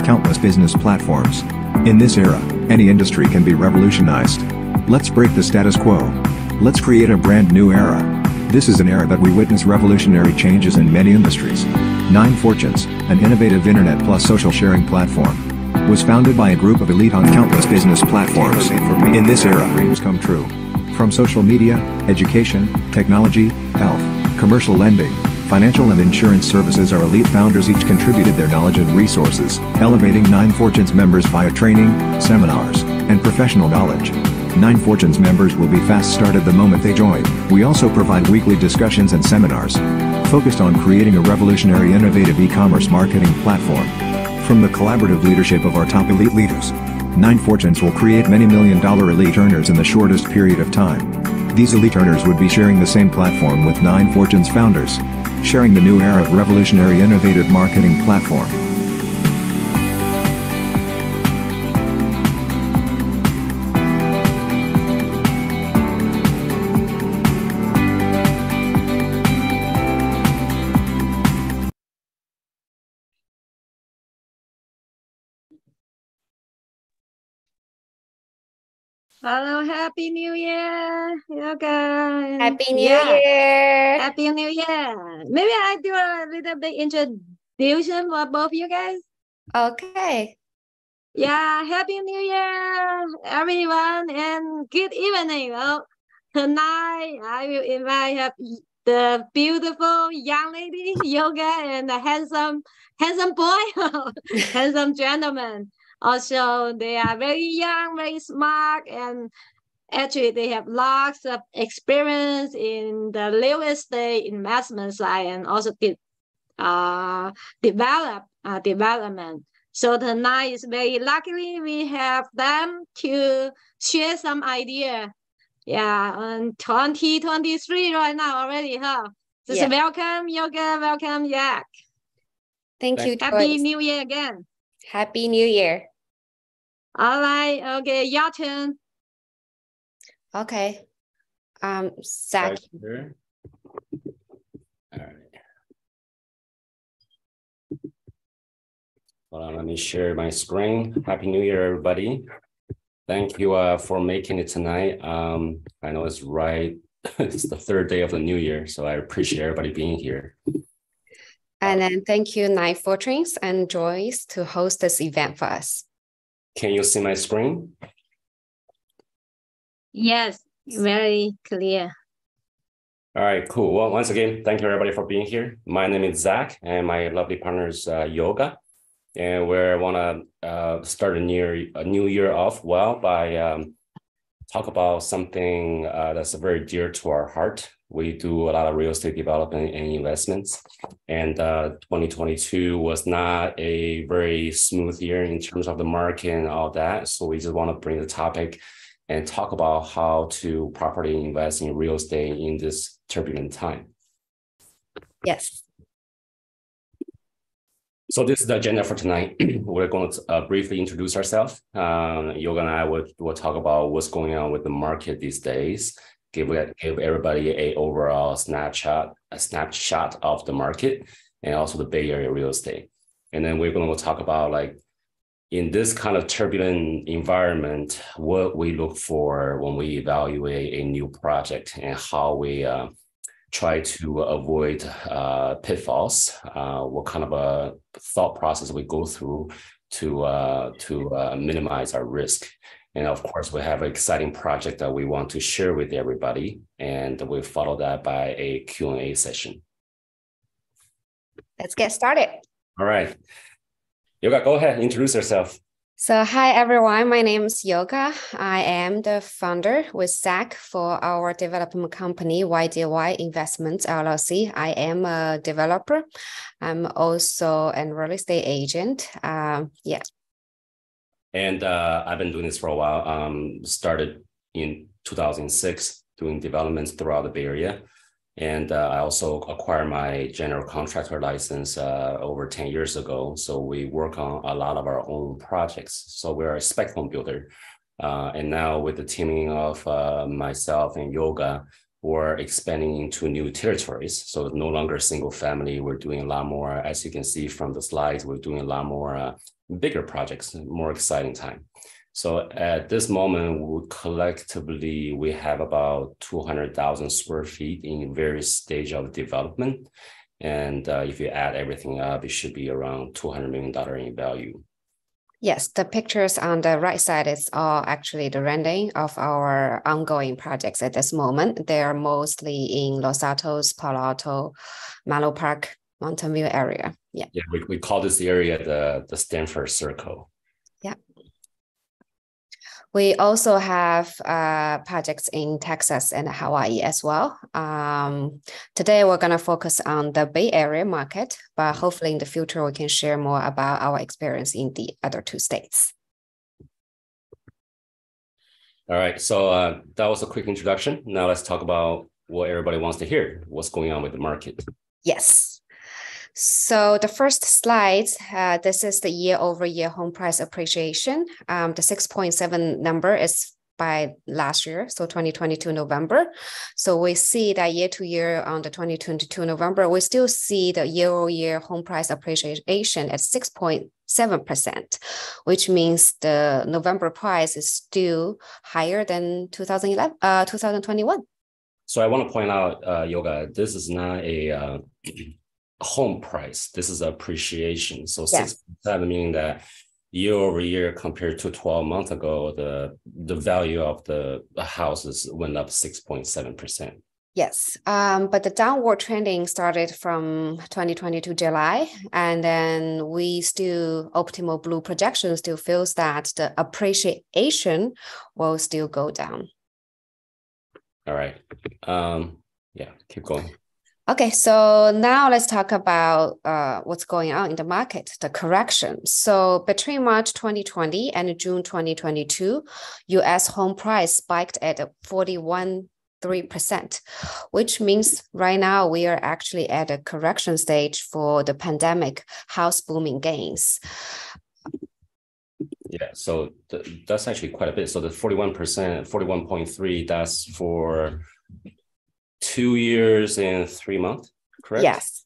countless business platforms. In this era, any industry can be revolutionized. Let's break the status quo. Let's create a brand new era. This is an era that we witness revolutionary changes in many industries. 9 Fortunes, an innovative internet plus social sharing platform, was founded by a group of elite on countless business platforms. In this era, dreams come true. From social media, education, technology, health, commercial lending, financial and insurance services, our elite founders each contributed their knowledge and resources, elevating 9 Fortunes members via training, seminars, and professional knowledge. 9 Fortunes members will be fast started the moment they join. We also provide weekly discussions and seminars focused on creating a revolutionary innovative e-commerce marketing platform. From the collaborative leadership of our top elite leaders, 9 Fortunes will create many million-dollar elite earners in the shortest period of time. These elite earners would be sharing the same platform with 9 Fortunes founders, sharing the new era of revolutionary innovative marketing platform. Hello, Happy New Year, Yoga. Happy New Year. Happy New Year. Maybe I do a little bit introduction for both you guys. Okay. Yeah, Happy New Year, everyone, and good evening. Well, tonight I will invite the beautiful young lady, Yoga, and the handsome boy, handsome gentleman. Also, they are very young, very smart, and actually they have lots of experience in the real estate investment side and also development. So tonight is very luckily we have them to share some idea. Yeah, on 2023 right now already, huh? Just welcome, Yoga, welcome, Yak. Thank you, Happy Joyce. New Year again. Happy New Year. All right, okay, your turn. Okay. Zach. All right. Hold on, let me share my screen. Happy New Year, everybody. Thank you for making it tonight. I know it's right. It's the 3rd day of the new year, so I appreciate everybody being here. And then thank you, 9 Fortunes and Joyce, to host this event for us. Can you see my screen? Yes, very clear. All right, cool. Well, once again, thank you everybody for being here. My name is Zach, and my lovely partner is Yoga. And we want to start a new year off well by talk about something that's very dear to our heart. We do a lot of real estate development and investments, and 2022 was not a very smooth year in terms of the market and all that. So we just want to bring the topic and talk about how to properly invest in real estate in this turbulent time. Yes. So this is the agenda for tonight. We're going to briefly introduce ourselves. Yoga and I will talk about what's going on with the market these days, give everybody a overall snapshot of the market and also the Bay Area real estate. And then we're going to talk about, like, in this kind of turbulent environment, what we look for when we evaluate a new project and how we try to avoid pitfalls, what kind of a thought process we go through to minimize our risk. And of course, we have an exciting project that we want to share with everybody, and we follow that by a Q&A session. Let's get started. All right. Yoga, go ahead, introduce yourself. So hi, everyone. My name is Yoga. I am the founder with Zach for our development company, YDY Investments, LLC. I am a developer. I'm also a real estate agent. Yeah. And I've been doing this for a while. Started in 2006, doing developments throughout the Bay Area. And I also acquired my general contractor license over 10 years ago. So we work on a lot of our own projects. So we're a spec home builder. And now with the teaming of myself and Yoga, we're expanding into new territories. So no longer single family. We're doing a lot more, as you can see from the slides, we're doing a lot more bigger projects, more exciting time. So at this moment, collectively, we have about 200,000 square feet in various stages of development. And if you add everything up, it should be around $200 million in value. Yes, the pictures on the right side is all actually the rendering of our ongoing projects at this moment. They are mostly in Los Altos, Palo Alto, Malo Park, Mountain View area. Yeah, we call this area the Stanford Circle. Yeah. We also have projects in Texas and Hawaii as well. Today, we're going to focus on the Bay Area market, but hopefully in the future, we can share more about our experience in the other two states. All right, so that was a quick introduction. Now let's talk about what everybody wants to hear, what's going on with the market. Yes. So the first slide, this is the year-over-year home price appreciation. The 6.7 number is by last year, so 2022 November. So we see that year-to-year on the 2022 November, we still see the year-over-year home price appreciation at 6.7%, which means the November price is still higher than 2021. So I want to point out, Yoga, this is not a home price. This is appreciation. So Yes. 6.7 meaning that year over year compared to 12 months ago, the value of the houses went up 6.7%. Yes, but the downward trending started from 2022 July, and then we still, Optimal Blue projection still feels that the appreciation will still go down. All right. Yeah, keep going. Okay, so now let's talk about what's going on in the market, the correction. So between March 2020 and June 2022, US home price spiked at 41.3%, which means right now we are actually at a correction stage for the pandemic house booming gains. Yeah, so that's actually quite a bit. So the 41%, 41.3, that's for 2 years and 3 months, correct? Yes.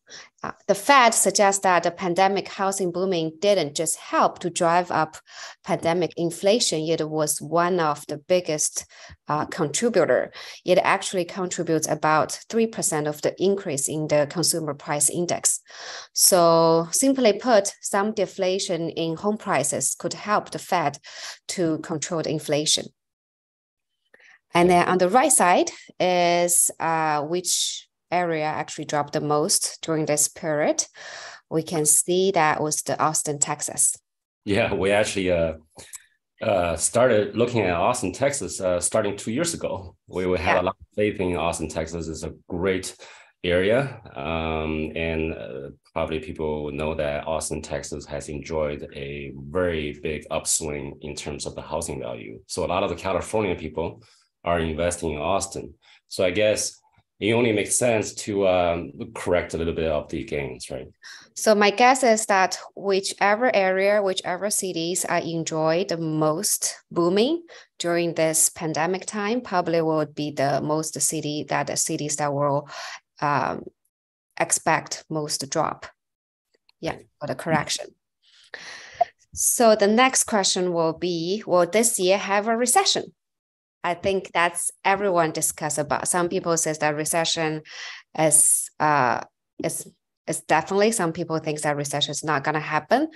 The Fed suggests that the pandemic housing booming didn't just help to drive up pandemic inflation, yet it was one of the biggest contributor. It actually contributes about 3% of the increase in the consumer price index. So simply put, some deflation in home prices could help the Fed to control the inflation. And then on the right side is which area actually dropped the most during this period. We can see that was the Austin, Texas. Yeah, we actually started looking at Austin, Texas, starting 2 years ago. We had a lot of faith in Austin, Texas. It's a great area. And probably people know that Austin, Texas has enjoyed a very big upswing in terms of the housing value. So a lot of the California people are investing in Austin. So I guess it only makes sense to correct a little bit of the gains, right? So my guess is that whichever area, whichever cities I enjoyed the most booming during this pandemic time, probably will be the cities that will expect most drop. Yeah, for the correction. So the next question will be, will this year have a recession? I think that's everyone discuss about. Some people says that recession is definitely, some people think that recession is not going to happen.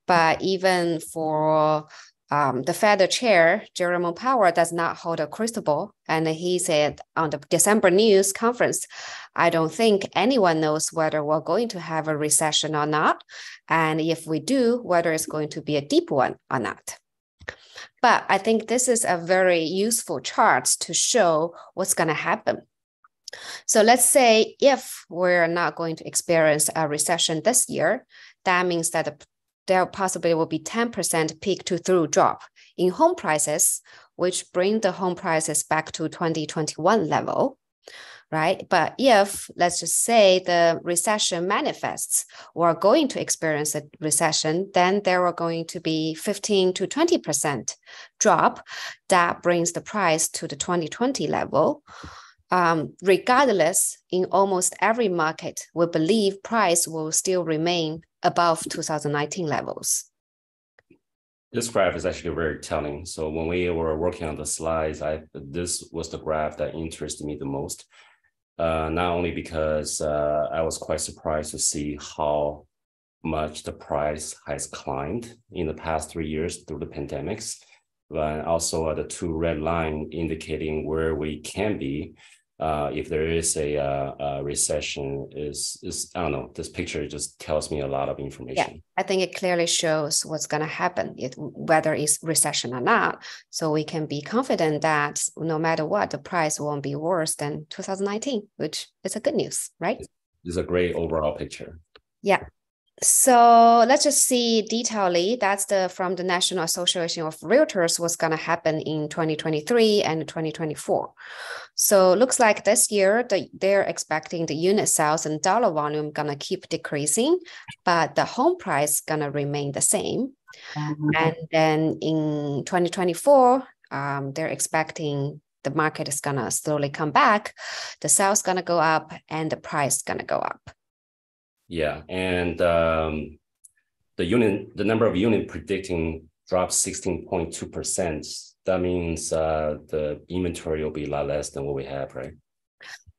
But even for the Fed chair, Jerome Powell, does not hold a crystal ball. And he said on the December news conference, I don't think anyone knows whether we're going to have a recession or not. And if we do, whether it's going to be a deep one or not. But I think this is a very useful chart to show what's going to happen. So let's say if we're not going to experience a recession this year, that means that there possibly will be 10% peak to through drop in home prices, which bring the home prices back to 2021 level. Right? But if, let's just say, the recession manifests, we're going to experience a recession, then there are going to be 15 to 20% drop. That brings the price to the 2020 level. regardless, in almost every market, we believe price will still remain above 2019 levels. This graph is actually very telling. So when we were working on the slides, this was the graph that interested me the most. Not only because I was quite surprised to see how much the price has climbed in the past 3 years through the pandemics, but also the two red lines indicating where we can be if there is a recession. I don't know, this picture just tells me a lot of information. Yeah, I think it clearly shows what's going to happen, whether it's recession or not. So we can be confident that no matter what, the price won't be worse than 2019, which is a good news, right? It's a great overall picture. Yeah. So let's just see detailedly. That's from the National Association of Realtors what's going to happen in 2023 and 2024. So it looks like this year they're expecting the unit sales and dollar volume going to keep decreasing, but the home price going to remain the same. And then in 2024, they're expecting the market is going to slowly come back, the sales going to go up, and the price going to go up. Yeah, and the number of units predicting dropped 16.2%. That means the inventory will be a lot less than what we have, right?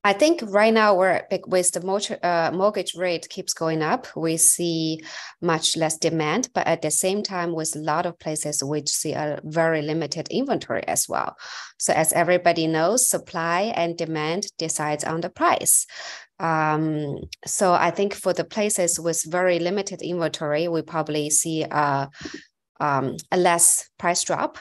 I think right now with the mortgage rate keeps going up, we see much less demand, but at the same time, with a lot of places, we see a very limited inventory as well. So as everybody knows, supply and demand decides on the price. So I think for the places with very limited inventory, we probably see a less price drop.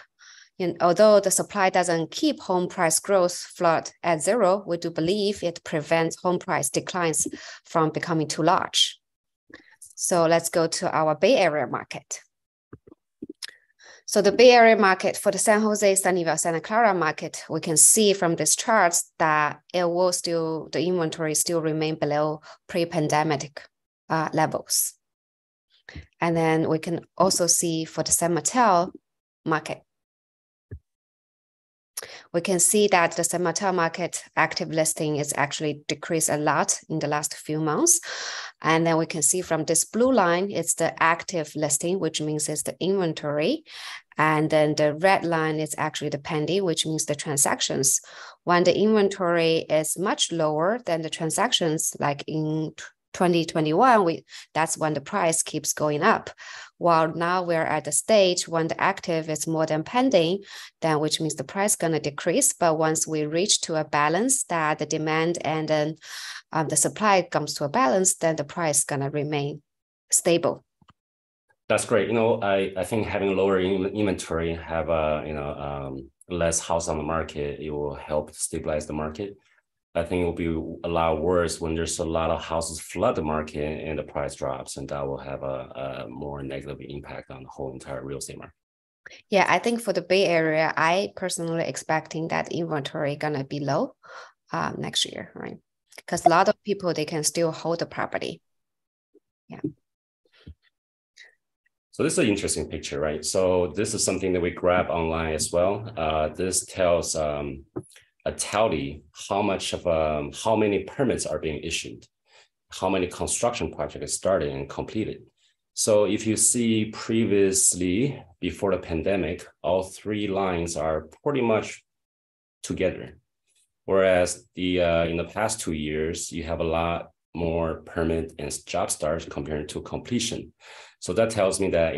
And although the supply doesn't keep home price growth flat at zero, we do believe it prevents home price declines from becoming too large. So let's go to our Bay Area market. So the Bay Area market for the San Jose, Sunnyvale, Santa Clara market, we can see from these charts that the inventory still remain below pre-pandemic levels. And then we can also see for the San Mateo market, we can see that the San Mateo market active listing is actually decreased a lot in the last few months. And then we can see from this blue line, it's the active listing, which means it's the inventory. And then the red line is actually the pending, which means the transactions. When the inventory is much lower than the transactions, like in 2021, that's when the price keeps going up. While now we're at the stage when the active is more than pending, then which means the price going to decrease. But once we reach to a balance that the demand and then the supply comes to a balance, then the price going to remain stable. That's great. I think having lower inventory, have less house on the market, it will help stabilize the market. I think it will be a lot worse when there's a lot of houses flood the market and the price drops, and that will have a more negative impact on the whole entire real estate market. Yeah, I think for the Bay Area, I personally expecting that inventory gonna be low next year, right? Because a lot of people, they can still hold the property. Yeah. So this is an interesting picture, right? So this is something that we grab online as well. This tells a tally how many permits are being issued, how many construction projects started and completed. So if you see previously, before the pandemic, all three lines are pretty much together. Whereas in the past 2 years, you have a lot more permit and job starts compared to completion. So that tells me that,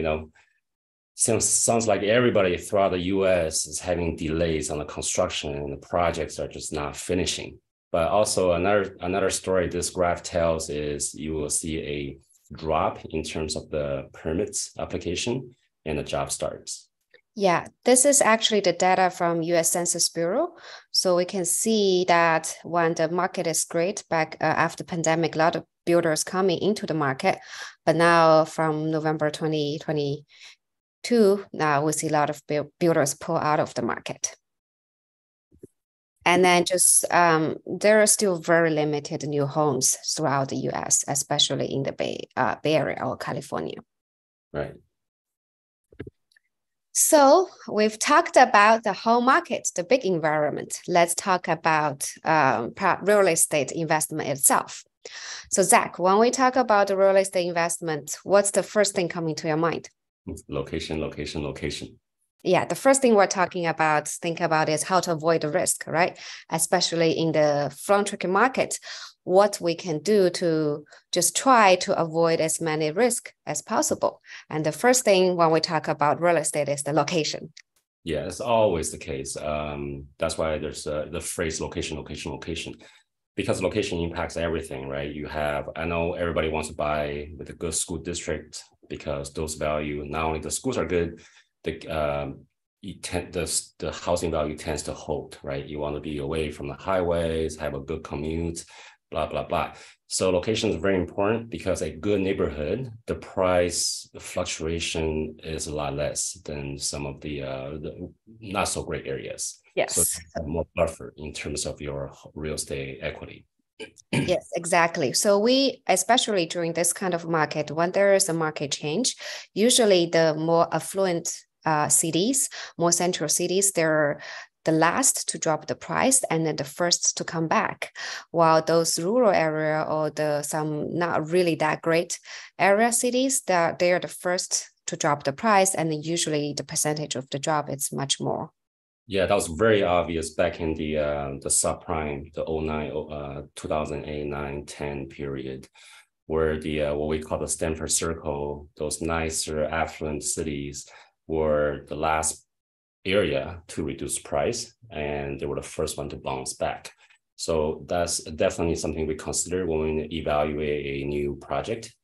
sounds like everybody throughout the US is having delays on the construction and the projects are just not finishing. But also another story this graph tells is you will see a drop in terms of the permits application and the job starts. Yeah, this is actually the data from US Census Bureau. So we can see that when the market is great back after pandemic, a lot of builders coming into the market. But now from November 2022, now we see a lot of builders pull out of the market. And then just there are still very limited new homes throughout the US, especially in the Bay Area or California. Right. So we've talked about the whole market, the big environment. Let's talk about real estate investment itself. So Zach, when we talk about the real estate investment, what's the first thing coming to your mind? Location, location, location. Yeah, the first thing we're talking about, think about is how to avoid the risk, right? Especially in the fluctuating market, what we can do to just try to avoid as many risks as possible. And the first thing when we talk about real estate is the location. Yeah, it's always the case. That's why there's the phrase location, location, location, because location impacts everything, right? I know everybody wants to buy with a good school district because those value, not only the schools are good, the housing value tends to hold, right? You want to be away from the highways, have a good commute, blah, blah, blah. So location is very important because a good neighborhood, the price fluctuation is a lot less than some of the not so great areas. Yes. So you have more buffer in terms of your real estate equity. Yes, exactly. So we, especially during this kind of market, when there is a market change, usually the more affluent cities, more central cities, they're the last to drop the price and then the first to come back, while those rural area or some not really that great area cities, they are the first to drop the price, and then usually the percentage of the drop is much more. Yeah, that was very obvious back in the subprime, the 2008, 9, 10 period, where the what we call the Stanford Circle, those nicer affluent cities were the last area to reduce price, and they were the first one to bounce back. So that's definitely something we consider when we evaluate a new project.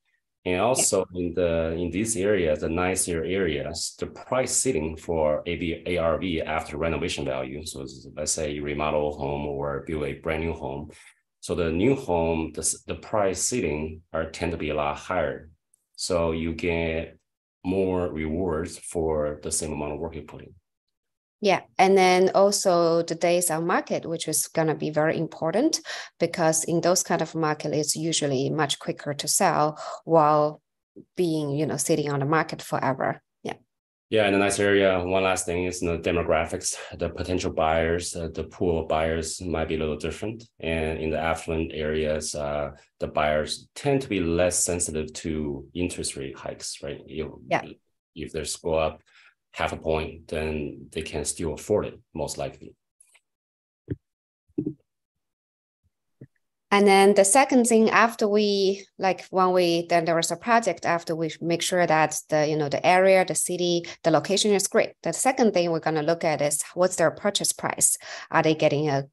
And also in these areas, the nicer areas, the price ceiling for ARV after renovation value. So let's say you remodel a home or build a brand new home. So the new home, the price ceiling tend to be a lot higher. So you get more rewards for the same amount of work you put in. Yeah, and then also the days on market, which is going to be very important because in those kind of market, it's usually much quicker to sell while being, sitting on the market forever. Yeah. Yeah, in a nice area, one last thing is the demographics. The potential buyers, the pool of buyers might be a little different. And in the affluent areas, the buyers tend to be less sensitive to interest rate hikes, right? If they go up half a point, then they can still afford it, most likely. And then the second thing after then there was a project after we make sure that the area, the city, the location is great. The second thing we're going to look at is what's their purchase price? Are they getting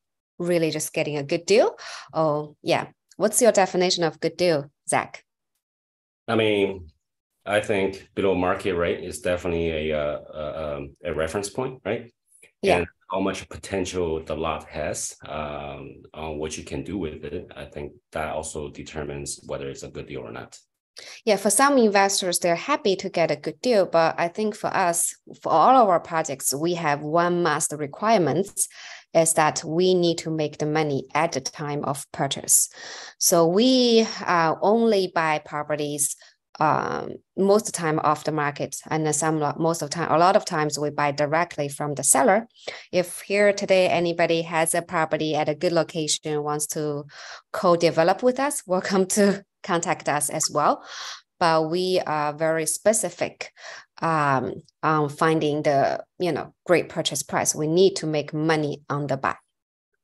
just getting a good deal? Oh yeah. What's your definition of good deal, Zach? I think below market rate is definitely a reference point, right? Yeah. And how much potential the lot has on what you can do with it. I think that also determines whether it's a good deal or not. Yeah, for some investors, they're happy to get a good deal. But I think for us, for all of our projects, we have one must requirement is that we need to make the money at the time of purchase. So we only buy properties most of the time off the market, and a lot of times we buy directly from the seller. If here today anybody has a property at a good location, wants to co-develop with us, welcome to contact us as well. But we are very specific on finding the great purchase price. We need to make money on the buy.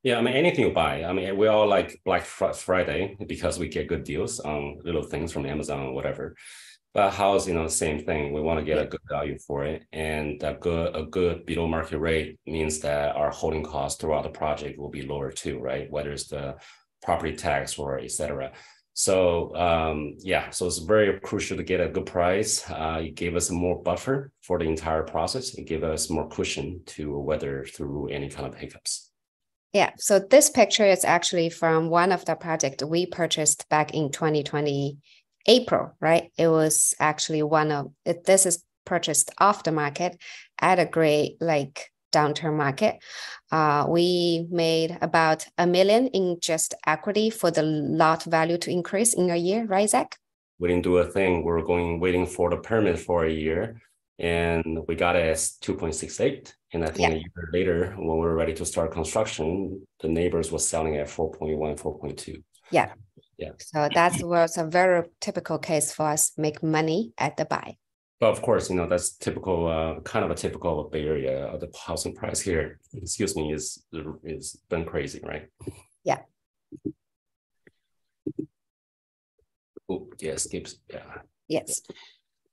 Yeah, anything you buy. We all like Black Friday because we get good deals on little things from Amazon or whatever. But house, same thing. We want to get a good value for it, and a good below market rate means that our holding costs throughout the project will be lower too, right? Whether it's the property tax or etc. So so it's very crucial to get a good price. It gave us more buffer for the entire process. It gave us more cushion to weather through any kind of hiccups. Yeah, so this picture is actually from one of the projects we purchased back in 2020, April, right? It was actually this is purchased off the market at a great downturn market. We made about $1 million in just equity for the lot value to increase in a year, right, Zach? We didn't do a thing. We're waiting for the permit for a year. and we got it as 2.68. And I think a year later, when we were ready to start construction, the neighbors were selling at 4.1, 4.2. Yeah. Yeah. So that was a very typical case for us make money at the buy. But of course, that's typical, kind of a typical Bay Area. The housing price here, excuse me, is been crazy, right? Yeah. Oh, yeah, skips. Yeah. Yes.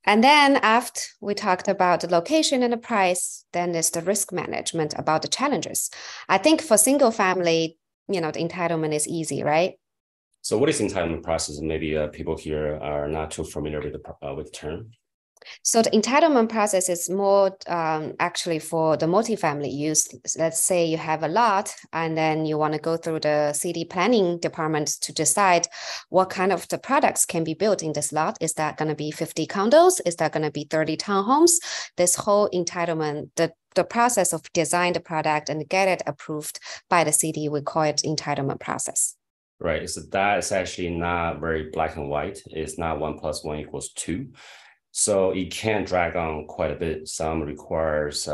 And then after we talked about the location and the price, then there's the risk management about the challenges. I think for single family, the entitlement is easy, right? So what is entitlement process? Maybe people here are not too familiar with the term. So the entitlement process is more actually for the multifamily use. Let's say you have a lot and then you want to go through the city planning department to decide what kind of the products can be built in this lot. Is that going to be 50 condos? Is that going to be 30 townhomes? This whole entitlement, the process of design the product and get it approved by the city, we call it entitlement process. Right. So that is actually not very black and white. It's not 1 + 1 = 2. So it can drag on quite a bit. Some requires,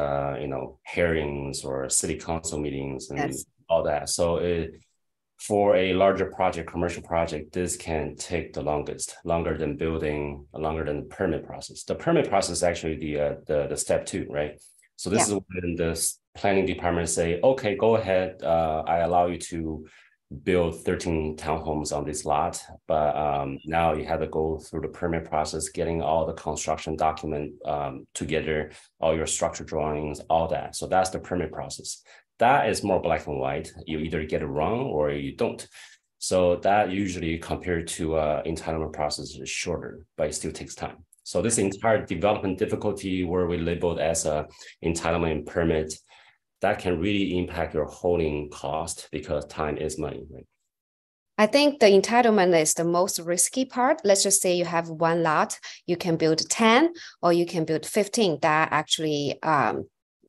hearings or city council meetings and all that. So for a larger project, commercial project, this can take the longest, longer than building, longer than the permit process. The permit process is actually the step 2, right? So this is when the planning department say, okay, go ahead. I allow you to build 13 townhomes on this lot, but now you have to go through the permit process, getting all the construction document together, all your structure drawings, all that. So that's the permit process. That is more black and white. You either get it wrong or you don't. So that usually compared to entitlement process is shorter, but it still takes time. So this entire development difficulty where we labeled as a entitlement and permit, that can really impact your holding cost because time is money, right? I think the entitlement is the most risky part. Let's just say you have one lot, you can build 10 or you can build 15. That actually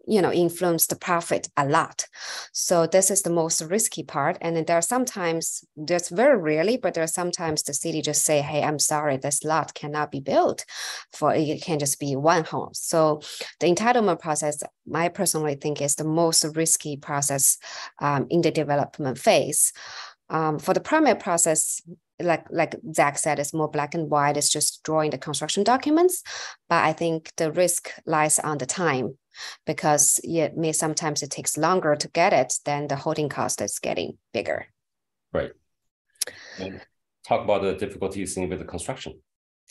influence the profit a lot. So this is the most risky part. And then there are sometimes, that's very rarely, but there are sometimes the city just say, hey, I'm sorry, this lot cannot be built it can just be one home. So the entitlement process, I personally think is the most risky process in the development phase. For the permit process, like Zach said, it's more black and white. It's just drawing the construction documents. But I think the risk lies on the time because sometimes it takes longer to get it than the holding cost is getting bigger. Right. And talk about the difficulties with the construction.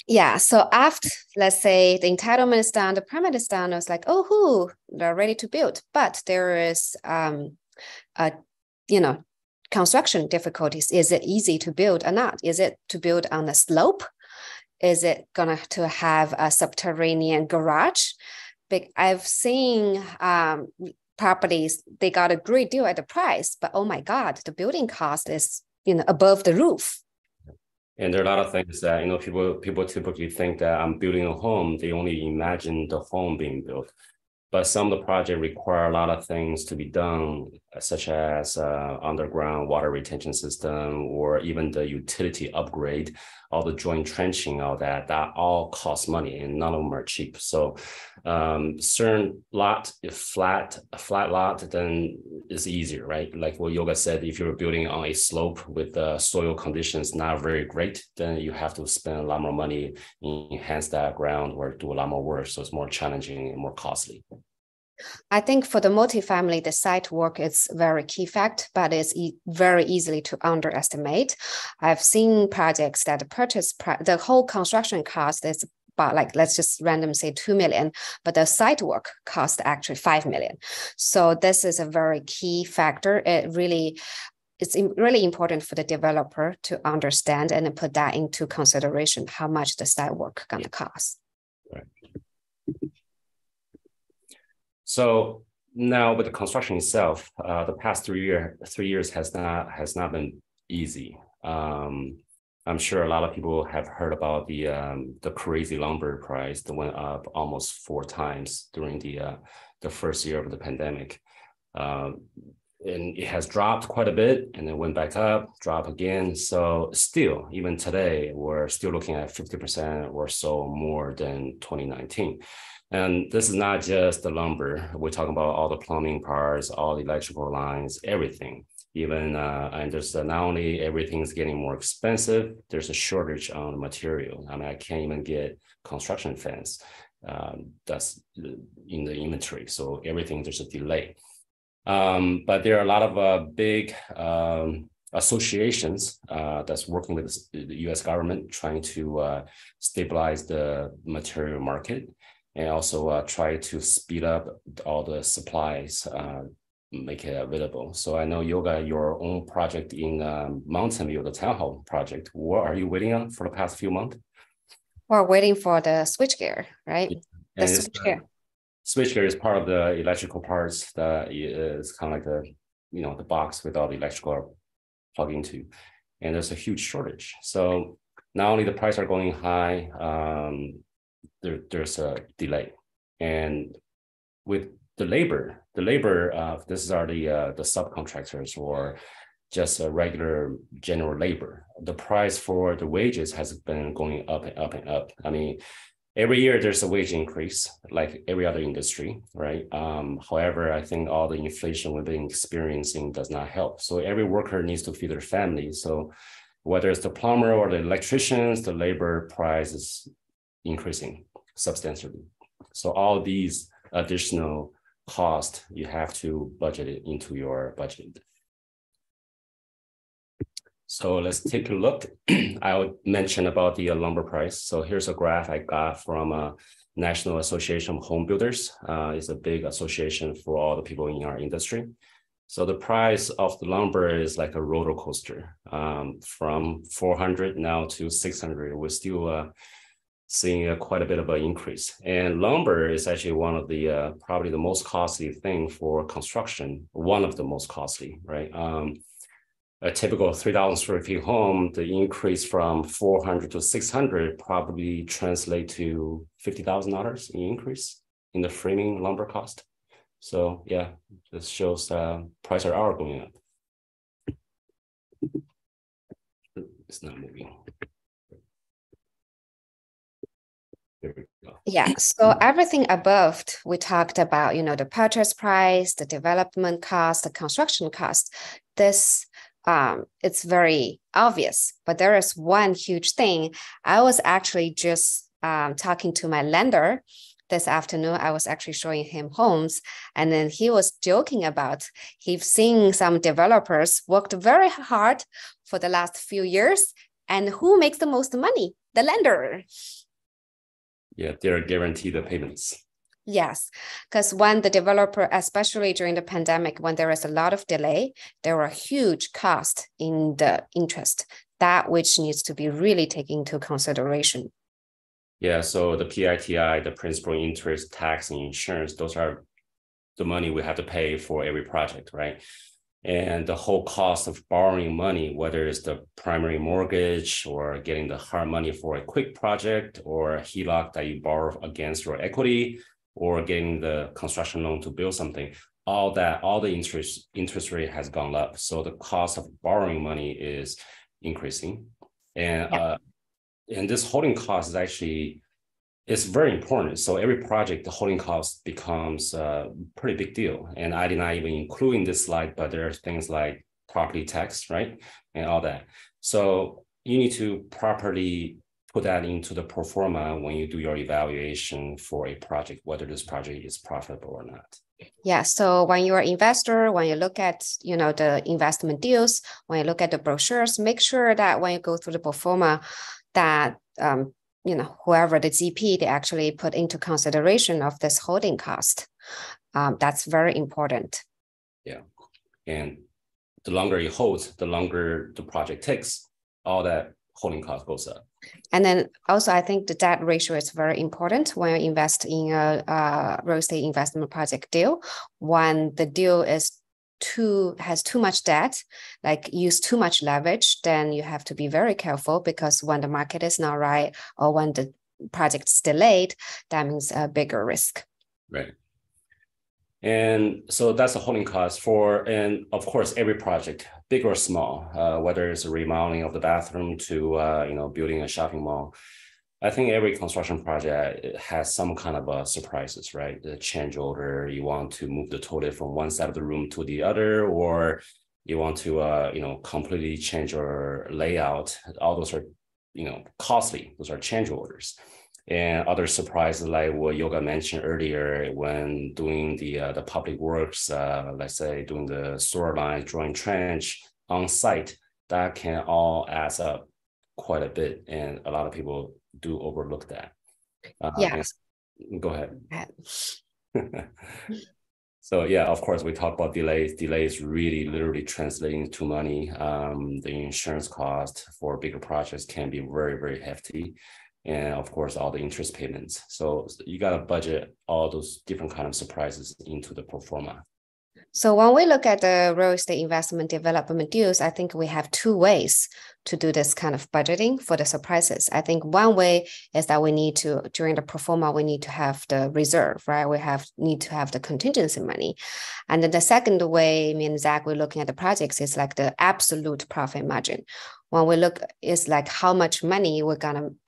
Yeah. So after, let's say the entitlement is done, the permit is done, it's like, they're ready to build. But there is, construction difficulties. Is it easy to build or not? Is it to build on a slope? Is it going to have a subterranean garage? I've seen properties, they got a great deal at the price, but oh my God, the building cost is above the roof. And there are a lot of things that people typically think that I'm building a home. They only imagine the home being built. But some of the projects require a lot of things to be done, such as underground water retention system, or even the utility upgrade, all the joint trenching, all that all costs money, and none of them are cheap. So certain lot, if a flat lot, then it's easier, right? Like what Yoga said, if you're building on a slope with the soil conditions not very great, then you have to spend a lot more money, enhance that ground, or do a lot more work. So it's more challenging and more costly. I think for the multifamily, the site work is very key fact, but it's very easily to underestimate. I've seen projects that the whole construction cost is about let's just random say 2 million, but the site work cost actually 5 million. So this is a very key factor. It's really important for the developer to understand and put that into consideration, how much the site work going to cost. Right. So now with the construction itself, the past 3 years has not been easy. I'm sure a lot of people have heard about the crazy lumber price that went up almost 4 times during the first year of the pandemic. And it has dropped quite a bit and then went back up, drop again. So still, even today, we're still looking at 50% or so more than 2019. And this is not just the lumber. We're talking about all the plumbing parts, all the electrical lines, everything. Even and there's not only everything's getting more expensive, there's a shortage on the material. I mean, I can't even get construction fence that's in the inventory. So everything, there's a delay. But there are a lot of big associations that's working with the US government trying to stabilize the material market and also try to speed up all the supplies, make it available. So I know Yoga, your own project in Mountain View, the town hall project, what are you waiting on for the past few months? We're waiting for the switchgear, right? Yeah. The switchgear. Switchgear is part of the electrical parts that is kind of like the, the box with all the electrical plug into, and there's a huge shortage. So not only the prices are going high, there's a delay, and with the labor, this are the subcontractors or just a regular general labor. The price for the wages has been going up and up and up. I mean, every year there's a wage increase, like every other industry, right? However, I think all the inflation we've been experiencing does not help. So every worker needs to feed their family. So whether it's the plumber or the electricians, the labor price is increasing substantially. So all these additional costs, you have to budget it into your budget. So let's take a look. I would mention about the lumber price. So here's a graph I got from National Association of Home Builders. It's a big association for all the people in our industry. So the price of the lumber is like a roller coaster, from 400 now to 600. We're still seeing quite a bit of an increase. And lumber is actually one of the probably the most costly thing for construction, one of the most costly, right? A typical 3,000 square feet home, the increase from 400 to 600 probably translate to $50,000 in increase in the framing lumber cost. So yeah, this shows prices are going up. It's not moving. There we go. Yeah, so everything above we talked about, the purchase price, the development cost, the construction cost. This it's very obvious, but there is one huge thing. I was actually just talking to my lender this afternoon. I was actually showing him homes, and then he was joking about he's seen some developers worked very hard for the last few years, and who makes the most money? The lender. Yeah, they're guaranteed the payments. Yes, because when the developer, especially during the pandemic, when there is a lot of delay, there were huge costs in the interest, that which needs to be really taken into consideration. Yeah, so the PITI, the principal, interest, tax, and insurance, those are the money we have to pay for every project, right? And the whole cost of borrowing money, whether it's the primary mortgage or getting the hard money for a quick project or a HELOC that you borrow against your equity, or getting the construction loan to build something, all the interest rate has gone up. So the cost of borrowing money is increasing. And and this holding cost is actually, it's very important. So every project, the holding cost becomes a pretty big deal. And I did not even include in this slide, but there are things like property tax, right? And all that. So you need to properly put that into the pro forma when you do your evaluation for a project, whether this project is profitable or not. Yeah, so when you're an investor, when you look at, the investment deals, when you look at the brochures, make sure that when you go through the pro forma, that, whoever the GP, they actually put into consideration of this holding cost. That's very important. Yeah, and the longer you hold, the longer the project takes, all that holding cost goes up. And then also, I think the debt ratio is very important when you invest in a real estate investment project deal. When the deal has too much debt, like use too much leverage, then you have to be very careful, because when the market is not right or when the project is delayed, that means a bigger risk. Right. And so that's the holding cost and of course, every project, big or small, whether it's a remodeling of the bathroom to, building a shopping mall, I think every construction project has some kind of surprises, right? The change order, you want to move the toilet from one side of the room to the other, or you want to, completely change your layout. All those are, costly. Those are change orders. And other surprises like what Yoga mentioned earlier, when doing the public works, let's say doing the sewer line, drawing trench on site, that can all add up quite a bit. And a lot of people do overlook that. Yes. Go ahead. So yeah, of course, we talk about delays. Delays really literally translating to money. The insurance cost for bigger projects can be very, very hefty. And of course, all the interest payments. So you got to budget all those different kind of surprises into the pro forma. So when we look at the real estate investment development deals, I think we have two ways to do this kind of budgeting for the surprises. I think one way is that we need to, during the pro forma, we need to have the reserve, right? We need to have the contingency money. And then the second way, me and Zach, we're looking at the projects is like the absolute profit margin. When we look, it's like how much money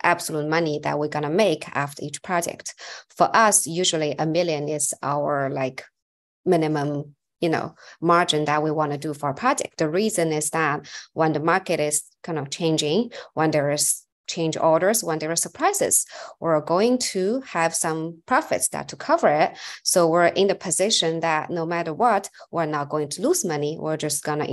absolute money that we're gonna make after each project. For us, usually $1 million is our like minimum margin that we want to do for a project. The reason is that when the market is kind of changing, when there is change orders, when there are surprises, we're going to have some profits that to cover it. So we're in the position that no matter what, we're not going to lose money. We're just gonna,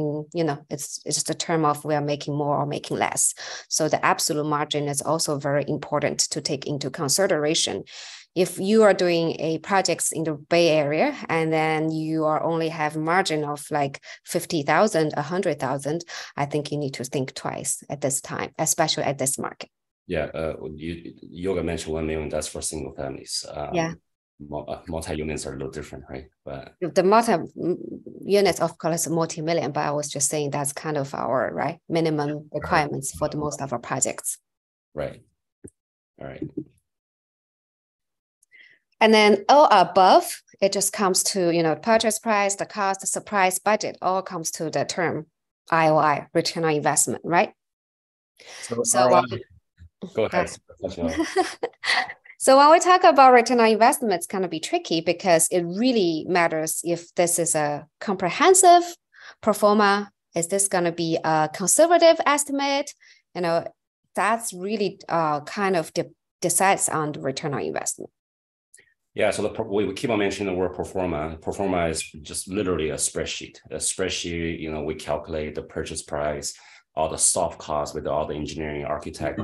it's just a term of we are making more or making less. So the absolute margin is also very important to take into consideration. If you are doing a projects in the Bay Area and then you are only have margin of like 50,000, 100,000, I think you need to think twice at this time, especially at this market. Yeah, Yoga mentioned 1 million. That's for single families. Yeah, multi-units are a little different, right? But the multi-units, of course, multi-million. But I was just saying that's kind of our minimum requirements for the most of our projects. Right. All right. And then all above, it just comes to, purchase price, the cost, the surprise budget, all comes to the term ROI, return on investment, right? So go ahead. So when we talk about return on investment, it's going to be tricky because it really matters if this is a comprehensive pro forma. Is this going to be a conservative estimate? That's really kind of decides on the return on investment. Yeah, so we keep on mentioning the word pro forma. Pro forma is just literally a spreadsheet. A spreadsheet, we calculate the purchase price, all the soft costs with all the engineering, architect,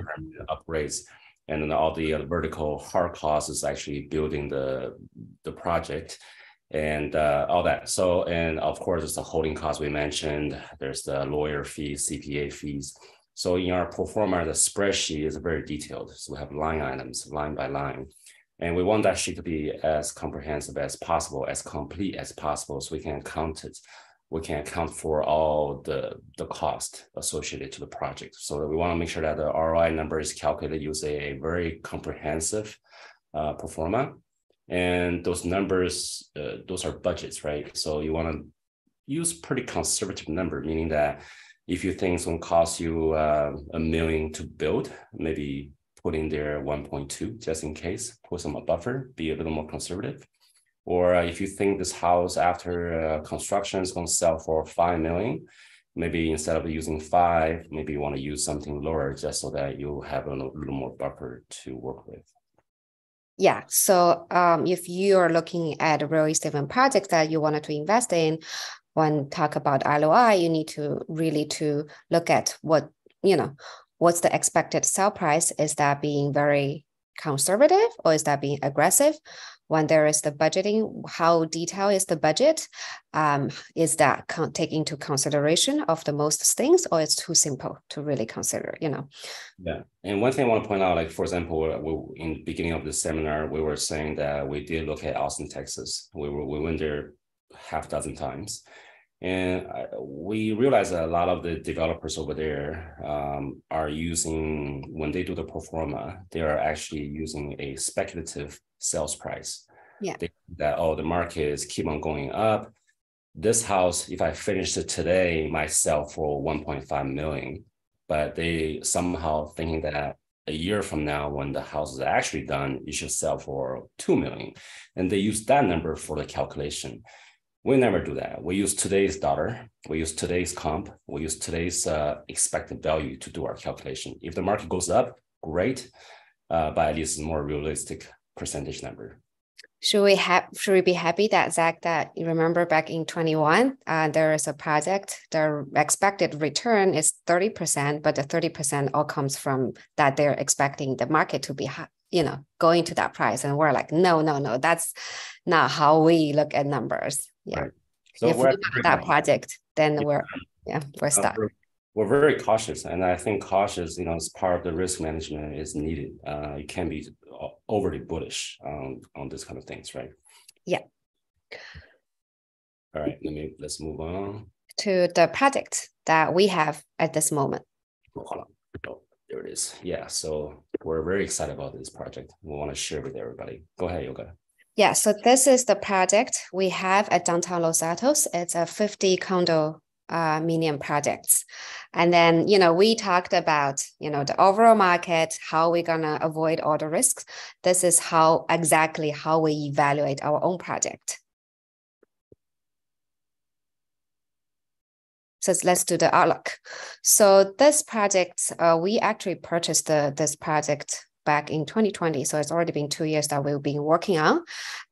upgrades, and then all the vertical hard costs is actually building the project and all that. So, and of course, it's the holding costs we mentioned. There's the lawyer fees, CPA fees. So in our pro forma, the spreadsheet is very detailed. So we have line items, line by line. And we want that sheet to be as comprehensive as possible, as complete as possible, so we can count it. We can account for all the cost associated to the project. So we want to make sure that the ROI number is calculated using a very comprehensive pro forma. And those numbers, those are budgets, right? So you want to use pretty conservative number, meaning that if you think it's going to cost you $1 million to build, maybe put in there 1.2 just in case, put some buffer, be a little more conservative. Or if you think this house after construction is going to sell for 5 million, maybe instead of using 5, maybe you want to use something lower just so that you have a little more buffer to work with. Yeah. So if you are looking at a real estate project that you wanted to invest in, when talk about ROI, you need to really to look at what, what's the expected sell price? Is that being very conservative or is that being aggressive? When there is the budgeting, how detailed is the budget? Is that take into consideration of the most things, or it's too simple to really consider, Yeah. And one thing I want to point out, like, for example, in the beginning of the seminar, we were saying that we did look at Austin, Texas. We went there half dozen times. And we realized that a lot of the developers over there are using, when they do the pro forma, they are actually using a speculative sales price. Yeah. The market is keep on going up. This house, if I finish it today, might sell for 1.5 million. But they somehow thinking that a year from now, when the house is actually done, you should sell for 2 million. And they use that number for the calculation. We never do that. We use today's dollar, we use today's comp, we use today's expected value to do our calculation. If the market goes up, great, but at least it's a more realistic percentage number. Should we be happy that, Zach, that you remember back in 21, there is a project, the expected return is 30%, but the 30% all comes from that they're expecting the market to be, going to that price. And we're like, no, that's not how we look at numbers. Yeah. Right. So if we look at that project, then we're stuck. We're very cautious, and I think cautious, as part of the risk management is needed. You can't be overly bullish on this kind of things, right? Yeah. All right, let's move on to the project that we have at this moment. Hold on. Oh, there it is. Yeah, so we're very excited about this project. We want to share with everybody. Go ahead, Yoga. Yeah, so this is the project we have at downtown Los Altos. It's a 50 condo medium projects. And then, we talked about, the overall market, how we're going to avoid all the risks. This is exactly how we evaluate our own project. So let's do the outlook. So this project, we actually purchased this project back in 2020. So it's already been 2 years that we've been working on.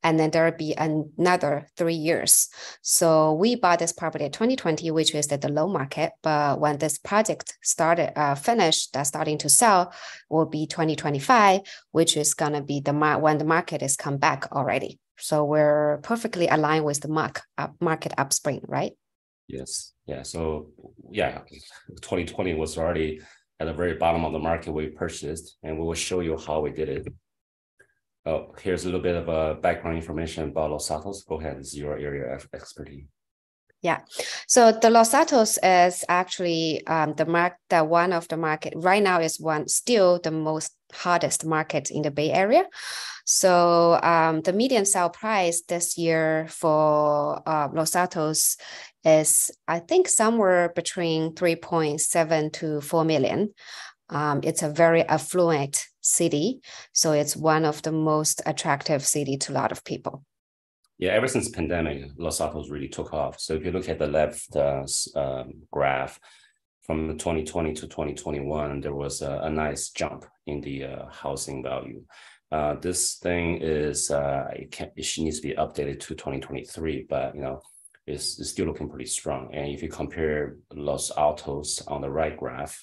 And then there'll be another 3 years. So we bought this property in 2020, which is at the low market. But when this project finished, starting to sell, will be 2025, which is going to be when the market is come back already. So we're perfectly aligned with the market upspring, right? Yes. Yeah. So 2020 was already at the very bottom of the market we purchased, and we will show you how we did it. Oh, here's a little bit of background information about Los Altos. Go ahead, this is your area of expertise. Yeah, so the Los Altos is actually the one of the market right now is still the most hottest market in the Bay Area. So the median sale price this year for Los Altos is, I think, somewhere between 3.7 to 4 million. It's a very affluent city, so it's one of the most attractive city to a lot of people. Yeah, ever since pandemic, Los Altos really took off. So if you look at the left graph, from 2020 to 2021, there was a nice jump in the housing value. This thing is, it needs to be updated to 2023, but it's still looking pretty strong. And if you compare Los Altos on the right graph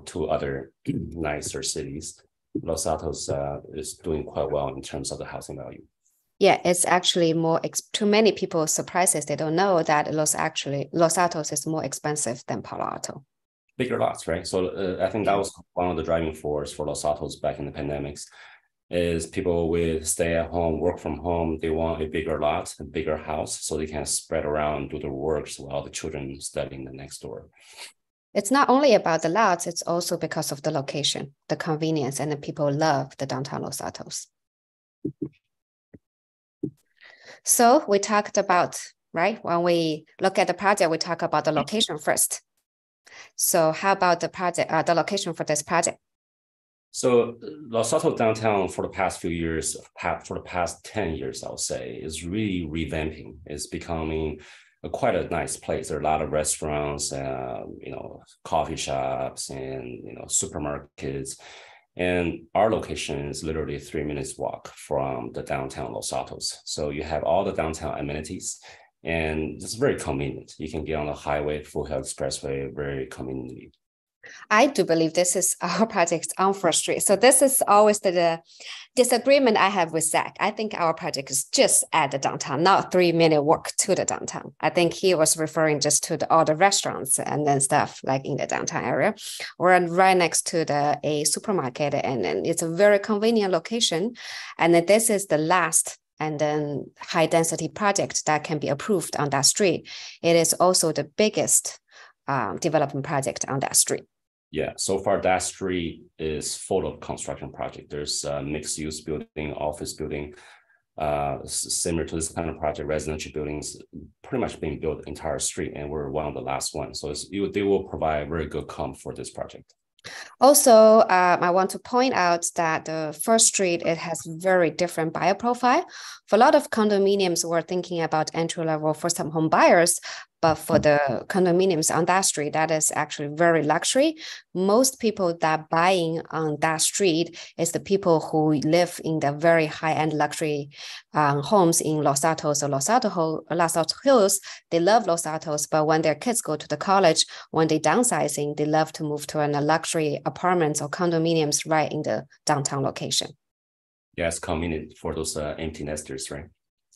to other nicer cities, Los Altos is doing quite well in terms of the housing value. Yeah, it's actually more, too many people surprises. They don't know that Los Altos is more expensive than Palo Alto. Bigger lots, right? So I think that was one of the driving force for Los Altos back in the pandemics, is people with stay at home, work from home, they want a bigger lot, a bigger house, so they can spread around, do their works while the children studying the next door. It's not only about the lots, it's also because of the location, the convenience, and the people love the downtown Los Altos. So we talked about, right, when we look at the project, we talk about the location first. So how about the project, the location for this project? So Los Altos downtown for the past few years, for the past 10 years, I would say, is really revamping. It's becoming quite a nice place. There are a lot of restaurants, coffee shops, and supermarkets. And our location is literally 3 minutes walk from the downtown Los Altos. So you have all the downtown amenities, and it's very convenient. You can get on the highway, Foothill Expressway, very conveniently. I do believe this is our project on First Street. So this is always the disagreement I have with Zach. I think our project is just at the downtown, not 3 minute walk to the downtown. I think he was referring just to all the restaurants and then stuff like in the downtown area. We're right next to a supermarket, and then it's a very convenient location. And then this is the last and then high density project that can be approved on that street. It is also the biggest development project on that street. Yeah, so far that street is full of construction project. There's mixed use building, office building, similar to this kind of project, residential buildings pretty much being built entire street, and we're one of the last ones. So they will provide very good comp for this project. Also, I want to point out that the First Street, it has very different buyer profile. For a lot of condominiums, we're thinking about entry-level first-time home buyers, but for the condominiums on that street, that is actually very luxury. Most people that buying on that street is the people who live in the very high-end luxury homes in Los Altos or Los Altos Hills. They love Los Altos, but when their kids go to the college, when they downsizing, they love to move to a luxury apartments or condominiums right in the downtown location. Yeah, it's convenient for those empty nesters, right?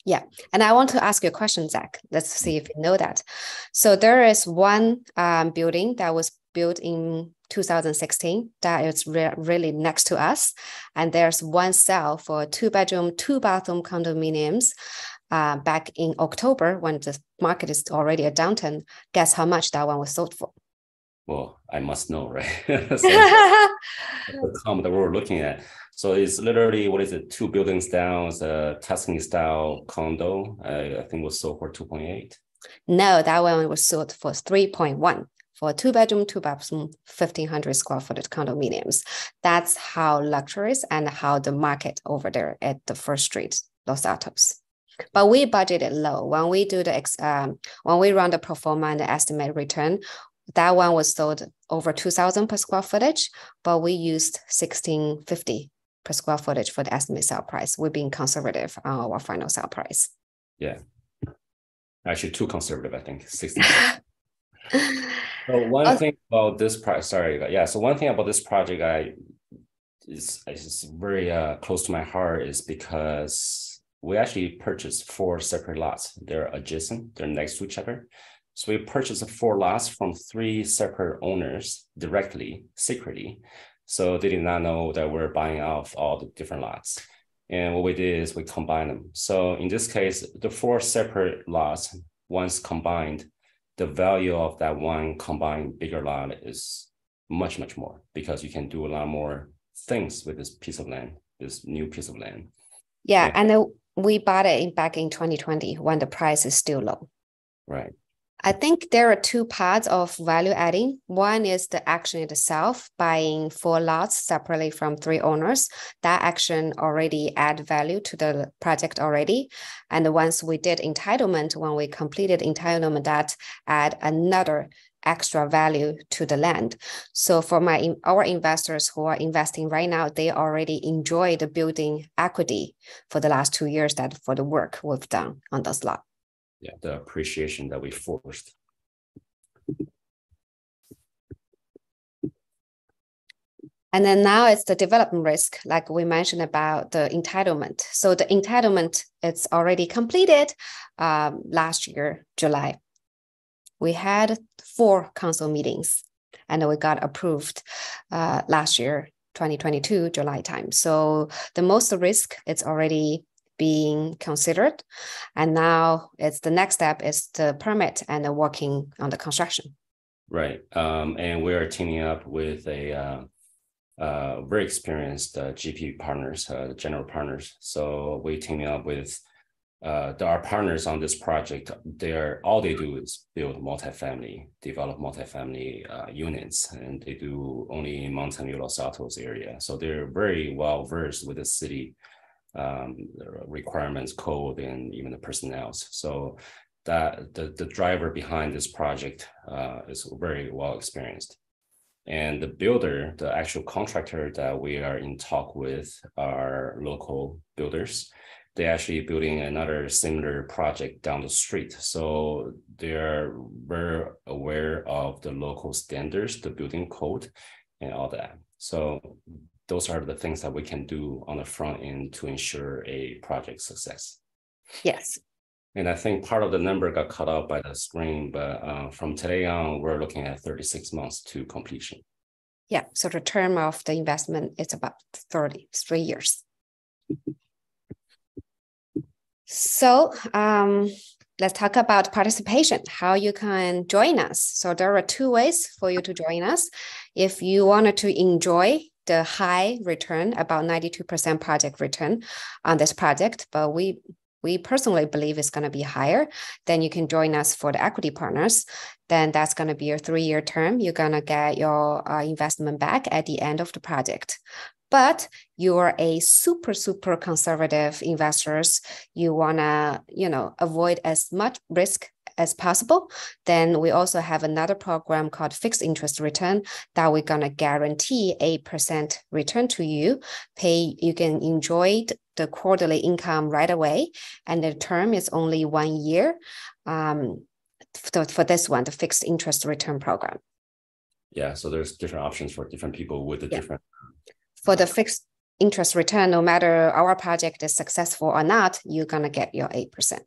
Yeah. And I want to ask you a question, Zach. Let's see if you know that. So there is one building that was built in 2016 that is really next to us. And there's one sale for 2-bedroom, 2-bathroom condominiums back in October when the market is already a downturn. Guess how much that one was sold for? Well, I must know, right? So the comp that we're looking at. So it's literally, what is it? 2 buildings down. It's a Tuscany style condo. I think it was sold for 2.8. No, that one was sold for 3.1 for a 2-bedroom, 2-bathroom, 1,500 square foot condominiums. That's how luxurious and how the market over there at the First Street, Los Altos. But we budgeted low. When we do when we run the pro forma and the estimate return, that one was sold over 2,000 per square footage, but we used 1,650 per square footage for the estimate sale price. We're being conservative on our final sale price. Yeah. Actually, too conservative, I think. 60. So one thing about this project, So one thing about this project is very close to my heart is because we actually purchased 4 separate lots. They're adjacent, they're next to each other. So we purchased 4 lots from 3 separate owners directly, secretly. So they did not know that we're buying off all the different lots. And what we did is we combined them. So in this case, the 4 separate lots, once combined, the value of that one combined bigger lot is much, much more because you can do a lot more things with this piece of land, this new piece of land. Yeah, and we bought it back in 2020 when the price is still low. Right. I think there are 2 parts of value adding. One is the action itself, buying 4 lots separately from 3 owners. That action already add value to the project already. And once we did entitlement, when we completed entitlement, that add another extra value to the land. So for our investors who are investing right now, they already enjoy the building equity for the last 2 years that for the work we've done on this lot. Yeah, the appreciation that we forced. And then now it's the development risk, like we mentioned about the entitlement. So the entitlement, it's already completed last year, July. We had 4 council meetings and we got approved last year, 2022, July time. So the most risk, it's already being considered. And now it's the next step is the permit and the working on the construction. Right. And we're teaming up with a very experienced GP partners, general partners. So we're teaming up with our partners on this project. All they do is build develop multifamily units, and they do only in Mountain View, Los Altos area. So they're very well versed with the city requirements, code, and even the personnel. So that the driver behind this project is very well experienced. And the builder, the actual contractor that we are in talk with are local builders. They're actually building another similar project down the street. So they're very aware of the local standards, the building code, and all that. So those are the things that we can do on the front end to ensure a project success. Yes. And I think part of the number got cut out by the screen, but from today on, we're looking at 36 months to completion. Yeah, so the term of the investment is about 33 years. So let's talk about participation, how you can join us. So there are 2 ways for you to join us. If you wanted to enjoy the high return, about 92% project return on this project, but we we personally believe is going to be higher, then you can join us for the equity partners. Then that's going to be your 3-year term. You're going to get your investment back at the end of the project. But you are a super, super conservative investors. You want to, avoid as much risk as possible. Then we also have another program called fixed interest return that we're going to guarantee 8% return to you. You can enjoy the quarterly income right away. And the term is only 1 year for this one, the fixed interest return program. Yeah, so there's different options for different people with the different. For the fixed interest return, no matter our project is successful or not, you're going to get your 8%.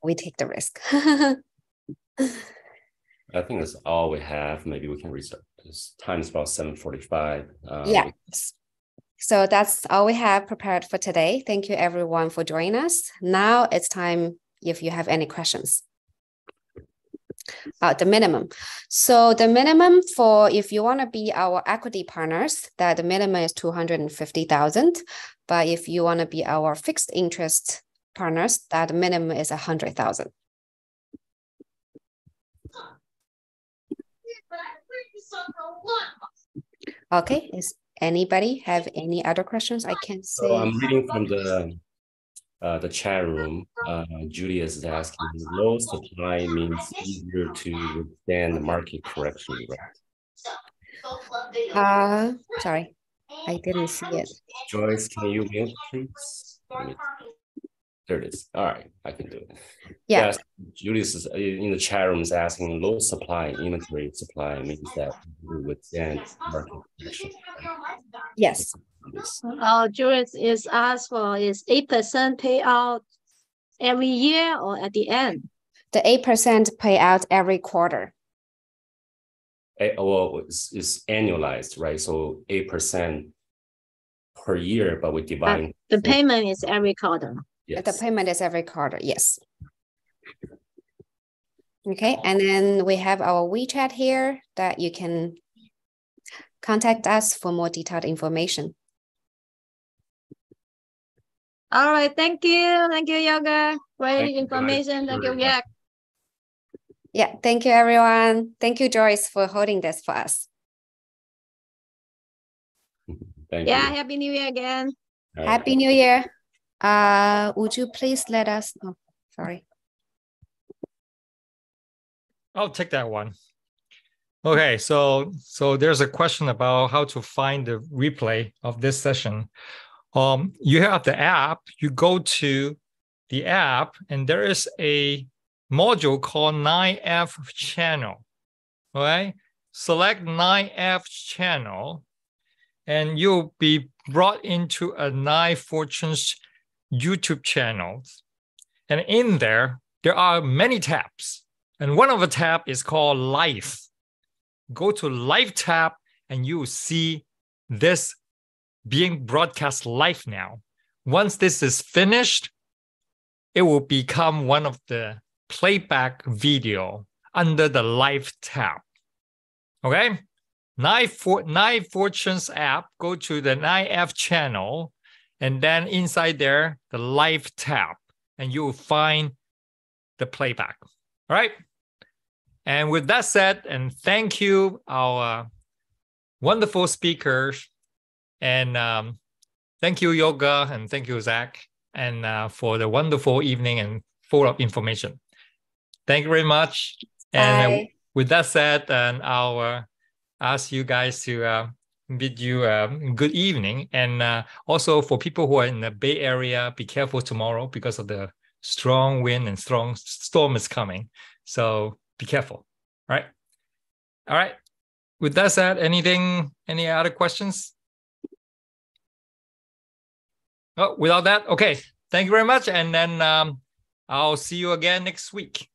We take the risk. I think that's all we have. Maybe we can reset. Time is about 7:45. Yeah. So that's all we have prepared for today. Thank you everyone for joining us. Now it's time if you have any questions. The minimum. So the minimum for if you want to be our equity partners, that the minimum is 250,000. But if you want to be our fixed interest partners, that the minimum is 100,000. Okay. Is anybody have any other questions? I can say. So I'm reading from the chat room. Julius is asking, low supply means easier to withstand the market correction, right? Sorry, I didn't see it. Joyce, can you mute, please? There it is. All right, I can do it. Yeah. Yes, Julius is in the chat room is asking, low supply, inventory supply means that we withstand market correction. Yes. Julius is asked for is 8% payout every year or at the end? The 8% payout every quarter. Well, it's annualized, right? So 8% per year, but we divide. The payment is every quarter. Yes. The payment is every quarter, yes. Okay, and then we have our WeChat here that you can contact us for more detailed information. All right, thank you. Thank you, Yoga. Great information. Thank you, Jack. Yeah, thank you, everyone. Thank you, Joyce, for holding this for us. Thank you. Happy New Year again. Right. Happy New Year. Would you please let us, oh, sorry. I'll take that one. Okay, so there's a question about how to find the replay of this session. You have the app, you go to the app, and there is a module called 9F channel. All right, select 9F channel, and you'll be brought into a 9 Fortunes YouTube channel. And in there are many tabs. And one of the tab is called Live. Go to Live tab, and you will see this being broadcast live now. Once this is finished, it will become one of the playback video under the Live tab. Okay? 9 Fortunes app, go to the 9F channel, and then inside there, the Live tab, and you will find the playback. All right? And with that said, and thank you, our wonderful speakers, and thank you, Yoga, and thank you, Zach, and for the wonderful evening and full of information. Thank you very much. And with that said, and I'll ask you guys to bid you a good evening. And also for people who are in the Bay Area, be careful tomorrow because of the strong wind and strong storm is coming. So be careful. All right. All right. With that said, any other questions? Oh, without that, okay. Thank you very much. And then I'll see you again next week.